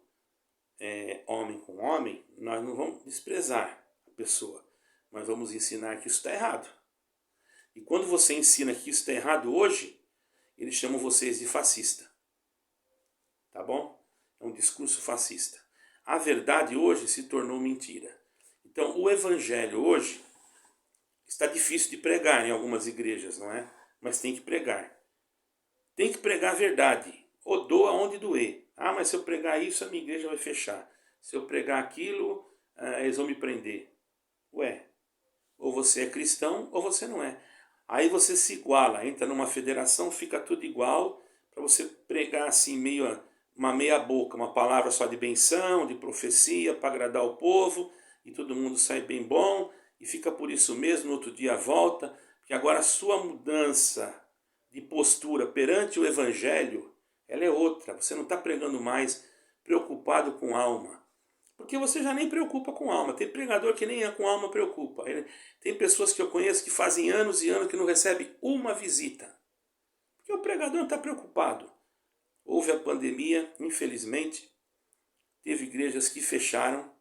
homem com homem, nós não vamos desprezar a pessoa, mas vamos ensinar que isso está errado. E quando você ensina que isso está errado hoje, eles chamam vocês de fascista. Tá bom? É um discurso fascista. A verdade hoje se tornou mentira. Então, o evangelho hoje está difícil de pregar em algumas igrejas, não é? Mas tem que pregar. Tem que pregar a verdade. Ou doa onde doer. Mas se eu pregar isso, a minha igreja vai fechar. Se eu pregar aquilo, eles vão me prender. Ué, ou você é cristão ou você não é. Aí você se iguala, entra numa federação, fica tudo igual, para você pregar assim uma meia boca, uma palavra só de benção, de profecia, para agradar o povo, e todo mundo sai bem bom, e fica por isso mesmo, no outro dia volta, porque agora a sua mudança de postura perante o evangelho, ela é outra. Você não está pregando mais preocupado com alma, porque você já nem preocupa com alma. Tem pregador que nem com alma preocupa. Tem pessoas que eu conheço que fazem anos e anos que não recebem uma visita, porque o pregador não está preocupado. Houve a pandemia, infelizmente, teve igrejas que fecharam.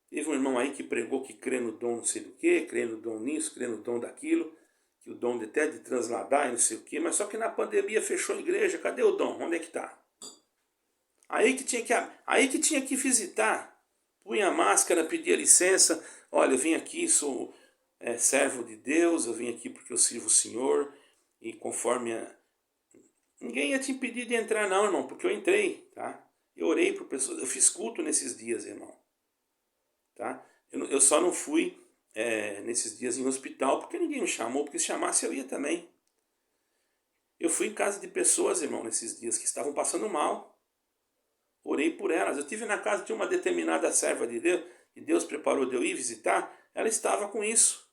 Teve um irmão aí que pregou que crê no dom não sei do que, crê no dom nisso, crê no dom daquilo, que o dom até de transladar e não sei o que, mas só que na pandemia fechou a igreja. Cadê o dom? Onde é que está? Aí que tinha que visitar. Punha a máscara, pedia licença. Olha, eu vim aqui, sou servo de Deus, eu vim aqui porque eu sirvo o Senhor. E conforme ninguém ia te impedir de entrar não, irmão, porque eu entrei, tá? Eu orei por pessoas, eu fiz culto nesses dias, irmão. Tá? Eu só não fui nesses dias em hospital porque ninguém me chamou, porque se chamasse eu ia também. Eu fui em casa de pessoas, irmão, nesses dias que estavam passando mal. Orei por elas. Eu estive na casa de uma determinada serva de Deus, e Deus preparou de eu ir visitar, ela estava com isso.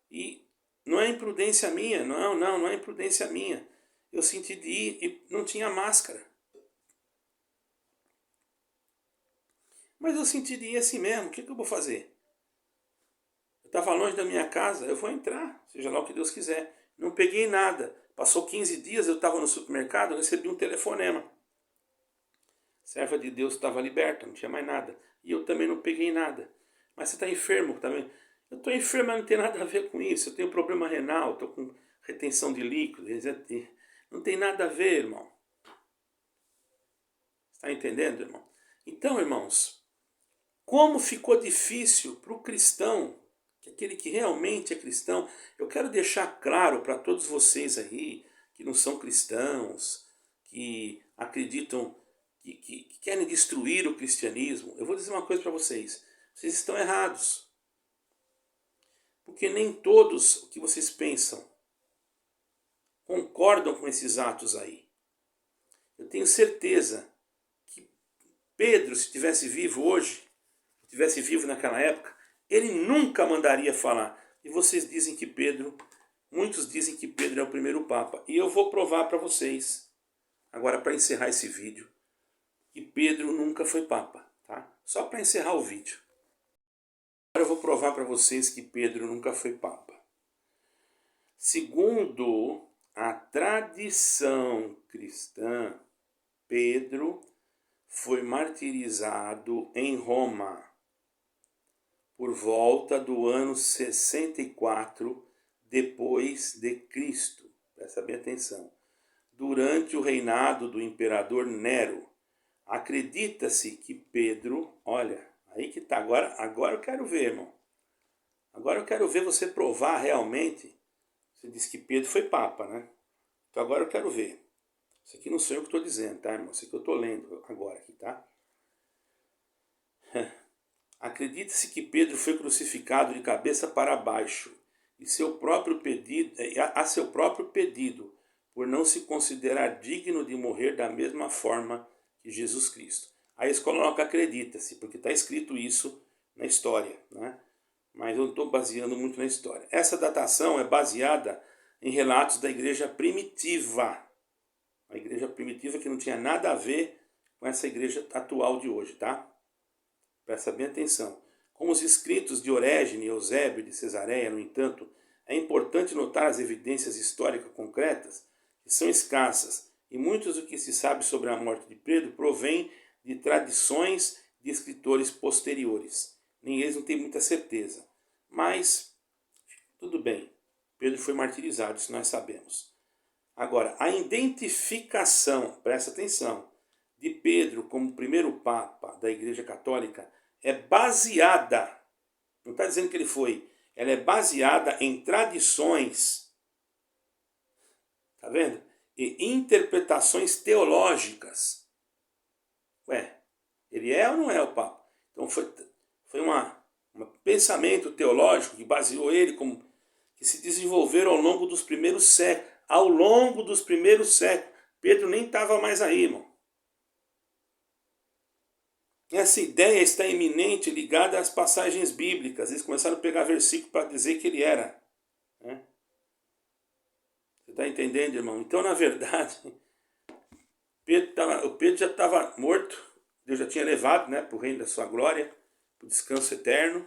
E não é imprudência minha, não é imprudência minha. Eu senti de ir e não tinha máscara. Mas eu senti de ir assim mesmo, o que eu vou fazer? Eu estava longe da minha casa, eu vou entrar, seja lá o que Deus quiser. Não peguei nada. Passou 15 dias, eu estava no supermercado, eu recebi um telefonema. A serva de Deus estava liberta, não tinha mais nada. E eu também não peguei nada. Mas você está enfermo também. Eu estou enfermo, mas não tem nada a ver com isso. Eu tenho problema renal, estou com retenção de líquido. Não tem nada a ver, irmão. Está entendendo, irmão? Então, irmãos, como ficou difícil para o cristão, aquele que realmente é cristão, eu quero deixar claro para todos vocês aí, que não são cristãos, que acreditam, que querem destruir o cristianismo. Eu vou dizer uma coisa para vocês, vocês estão errados. Porque nem todos o que vocês pensam concordam com esses atos aí. Eu tenho certeza que Pedro, se estivesse vivo hoje, estivesse vivo naquela época, ele nunca mandaria falar. E vocês dizem que Pedro, muitos dizem que Pedro é o primeiro Papa. E eu vou provar para vocês, agora para encerrar esse vídeo, que Pedro nunca foi Papa. Tá? Só para encerrar o vídeo. Agora eu vou provar para vocês que Pedro nunca foi Papa. Segundo a tradição cristã, Pedro foi martirizado em Roma por volta do ano 64 depois de Cristo. Presta bem atenção. Durante o reinado do imperador Nero, acredita-se que Pedro, olha, aí que tá, agora eu quero ver, irmão. Agora eu quero ver você provar realmente. Você disse que Pedro foi Papa, né? Então agora eu quero ver. Isso aqui não sou eu que estou dizendo, tá, irmão? Isso aqui eu estou lendo agora aqui, tá? Acredita-se que Pedro foi crucificado de cabeça para baixo a seu próprio pedido, por não se considerar digno de morrer da mesma forma que Jesus Cristo. Aí eles colocam acredita-se, porque está escrito isso na história, né? Mas eu não estou baseando muito na história. Essa datação é baseada em relatos da igreja primitiva. A igreja primitiva que não tinha nada a ver com essa igreja atual de hoje, tá? Presta bem atenção. Como os escritos de Orégine e Eusébio de Cesareia, no entanto, é importante notar as evidências históricas concretas, que são escassas, e muitos do que se sabe sobre a morte de Pedro provém de tradições de escritores posteriores. Nem eles não têm muita certeza. Mas, tudo bem, Pedro foi martirizado, isso nós sabemos. Agora, a identificação, presta atenção, de Pedro como primeiro Papa da Igreja Católica é baseada, não está dizendo que ele foi, ela é baseada em tradições, tá vendo? E interpretações teológicas. Ué, ele é ou não é o Papa? Então foi um pensamento teológico que baseou ele, como que se desenvolveram ao longo dos primeiros séculos. Ao longo dos primeiros séculos. Pedro nem estava mais aí, irmão. Essa ideia está eminente ligada às passagens bíblicas. Eles começaram a pegar versículo para dizer que ele era. Né? Você está entendendo, irmão? Então, na verdade, o Pedro já estava morto. Deus já tinha levado, né, para o reino da sua glória, para o descanso eterno.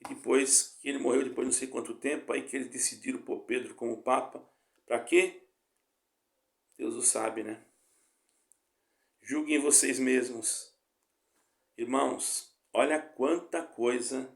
E depois que ele morreu, depois de não sei quanto tempo, aí que eles decidiram pôr Pedro como Papa. Para quê? Deus o sabe, né? Julguem vocês mesmos. Irmãos, olha quanta coisa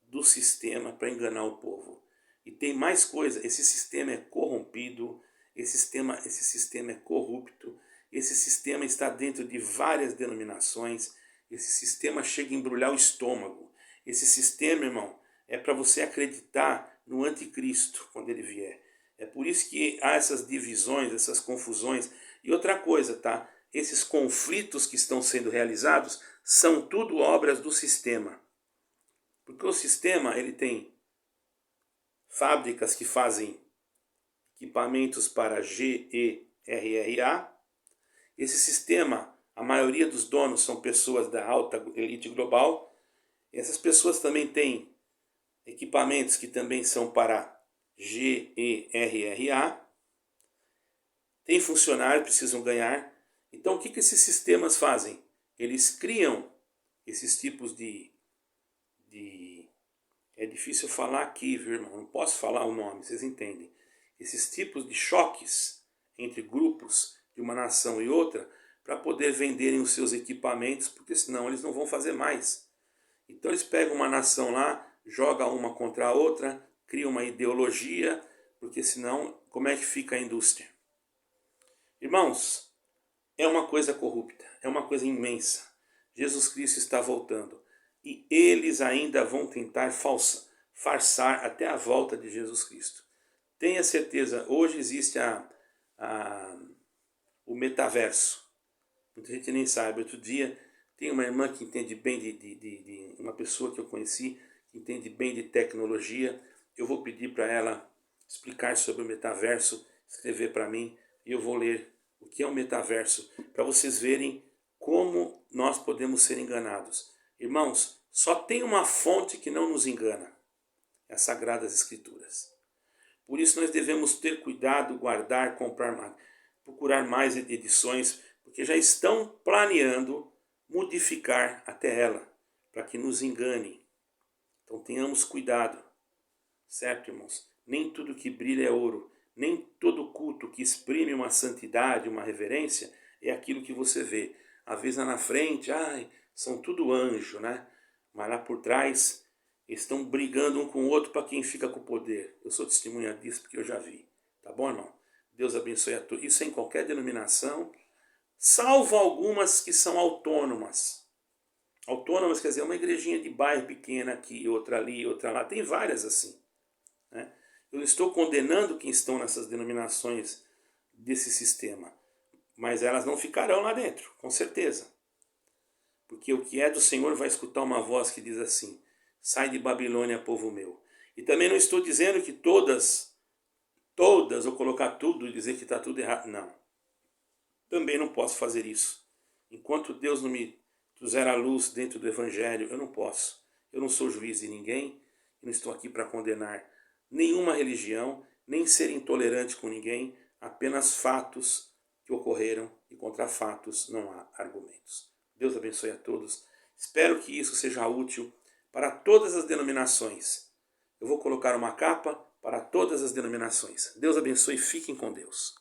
do sistema para enganar o povo. E tem mais coisa, esse sistema é corrompido, esse sistema é corrupto, esse sistema está dentro de várias denominações, esse sistema chega a embrulhar o estômago. Esse sistema, irmão, é para você acreditar no anticristo quando ele vier. É por isso que há essas divisões, essas confusões. E outra coisa, tá? Esses conflitos que estão sendo realizados são tudo obras do sistema. Porque o sistema, ele tem fábricas que fazem equipamentos para GERRA. Esse sistema, a maioria dos donos são pessoas da alta elite global. Essas pessoas também têm equipamentos que também são para GERRA. Tem funcionários, precisam ganhar. Então o que esses sistemas fazem? Eles criam esses tipos de É difícil falar aqui, viu, irmão? Não posso falar o nome, vocês entendem. Esses tipos de choques entre grupos de uma nação e outra para poder venderem os seus equipamentos, porque senão eles não vão fazer mais. Então eles pegam uma nação lá, jogam uma contra a outra, criam uma ideologia, porque senão como é que fica a indústria? Irmãos, é uma coisa corrupta, é uma coisa imensa. Jesus Cristo está voltando e eles ainda vão tentar farsar até a volta de Jesus Cristo. Tenha certeza, hoje existe o metaverso. Muita gente nem sabe. Outro dia tem uma irmã que entende bem de uma pessoa que eu conheci, que entende bem de tecnologia. Eu vou pedir para ela explicar sobre o metaverso, escrever para mim, e eu vou ler o que é o metaverso, para vocês verem como nós podemos ser enganados. Irmãos, só tem uma fonte que não nos engana, é as Sagradas Escrituras. Por isso nós devemos ter cuidado, guardar, comprar, procurar mais edições, porque já estão planeando modificar até ela, para que nos enganem. Então tenhamos cuidado, certo, irmãos? Nem tudo que brilha é ouro, nem todo culto que exprime uma santidade, uma reverência, é aquilo que você vê. Às vezes lá na frente, são tudo anjo, né? Mas lá por trás estão brigando um com o outro para quem fica com o poder. Eu sou testemunha disso porque eu já vi. Tá bom, irmão? Deus abençoe a todos. Isso em qualquer denominação, salvo algumas que são autônomas. Autônomas quer dizer uma igrejinha de bairro pequena aqui, outra ali, outra lá. Tem várias assim, né? Eu não estou condenando quem estão nessas denominações desse sistema, mas elas não ficarão lá dentro, com certeza. Porque o que é do Senhor vai escutar uma voz que diz assim: sai de Babilônia, povo meu. E também não estou dizendo que todas, ou colocar tudo e dizer que está tudo errado. Não. Também não posso fazer isso. Enquanto Deus não me puser a luz dentro do Evangelho, eu não posso. Eu não sou juiz de ninguém, e não estou aqui para condenar nenhuma religião, nem ser intolerante com ninguém, apenas fatos que ocorreram, e contra fatos não há argumentos. Deus abençoe a todos. Espero que isso seja útil para todas as denominações. Eu vou colocar uma capa para todas as denominações. Deus abençoe e fiquem com Deus.